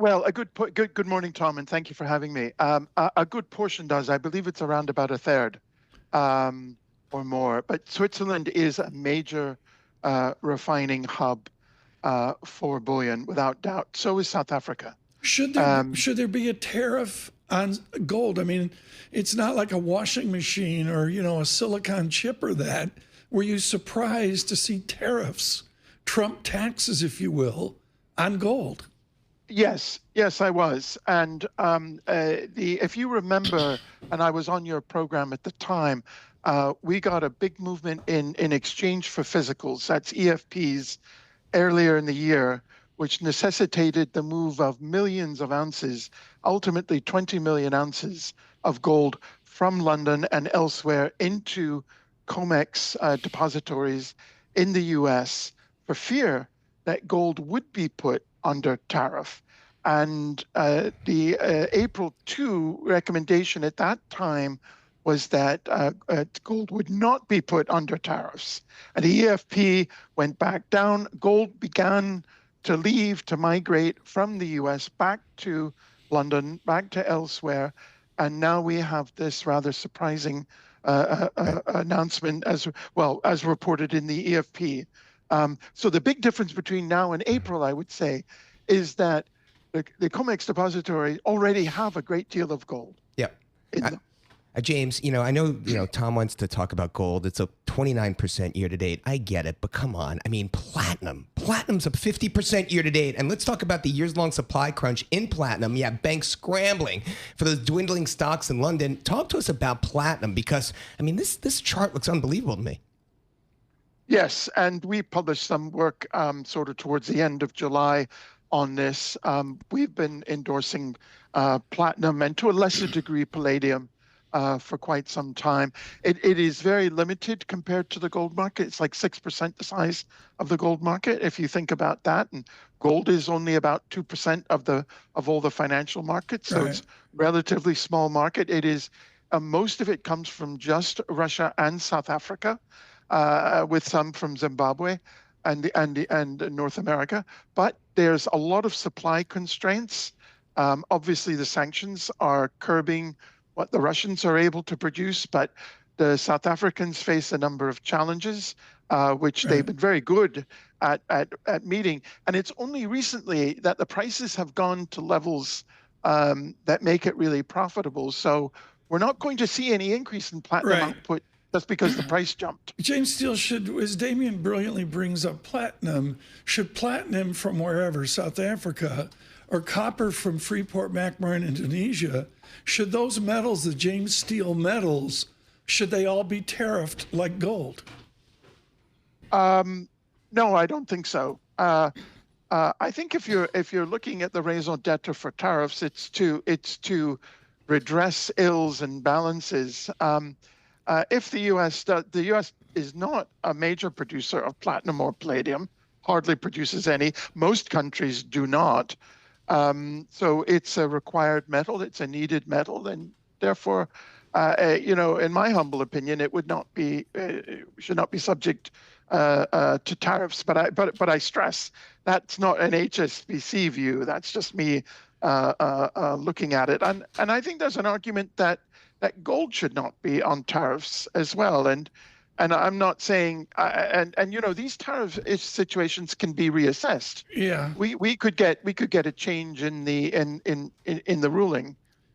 Well, good morning, Tom, and thank you for having me. A good portion does. I believe it's around about a third or more. But Switzerland is a major refining hub for bullion, without doubt. So is South Africa. Should there be a tariff on gold? I mean, it's not like a washing machine or, a silicon chip or that. Were you surprised to see tariffs, Trump taxes, if you will, on gold? Yes, I was. And if you remember, and I was on your program at the time, we got a big movement in exchange for physicals, that's EFPs, earlier in the year, which necessitated the move of millions of ounces, ultimately 20 million ounces of gold from London and elsewhere into COMEX depositories in the US for fear that gold would be put under tariff. And the April 2 recommendation at that time was that gold would not be put under tariffs. And the EFP went back down. Gold began to migrate from the US back to London, back to elsewhere. And now we have this rather surprising announcement as reported in the EFP. So the big difference between now and April, I would say, is that the COMEX depository already have a great deal of gold. Yeah. James, I know, Tom wants to talk about gold. It's up 29% year to date. I get it, but come on. I mean, platinum's up 50% year to date. And let's talk about the years-long supply crunch in platinum. Yeah, banks scrambling for those dwindling stocks in London. Talk to us about platinum because, I mean, this chart looks unbelievable to me. Yes, and we published some work sort of towards the end of July on this. We've been endorsing platinum and to a lesser degree palladium for quite some time. It is very limited compared to the gold market. It's like 6% the size of the gold market, if you think about that. And gold is only about 2% of all the financial markets, so It's relatively small market. It is most of it comes from just Russia and South Africa, with some from Zimbabwe and North America. But there's a lot of supply constraints. Obviously, the sanctions are curbing what the Russians are able to produce, but the South Africans face a number of challenges, which they've been very good at meeting. And it's only recently that the prices have gone to levels that make it really profitable. So we're not going to see any increase in platinum output just because the price jumped. James Steele, as Damien brilliantly brings up platinum, should platinum from wherever, South Africa, or copper from Freeport-McMoRan, Indonesia, should those metals, the James Steele metals, should they all be tariffed like gold? No, I don't think so. I think if you're looking at the raison d'etre for tariffs, it's to redress ills and balances. If the U.S. is not a major producer of platinum or palladium, hardly produces any. Most countries do not. So it's a required metal. It's a needed metal, and therefore, in my humble opinion, it should not be subject to tariffs. But I stress that's not an HSBC view. That's just me looking at it. And I think there's an argument that gold should not be on tariffs as well. And I'm not saying, these tariff situations can be reassessed. Yeah, we could get a change in the ruling.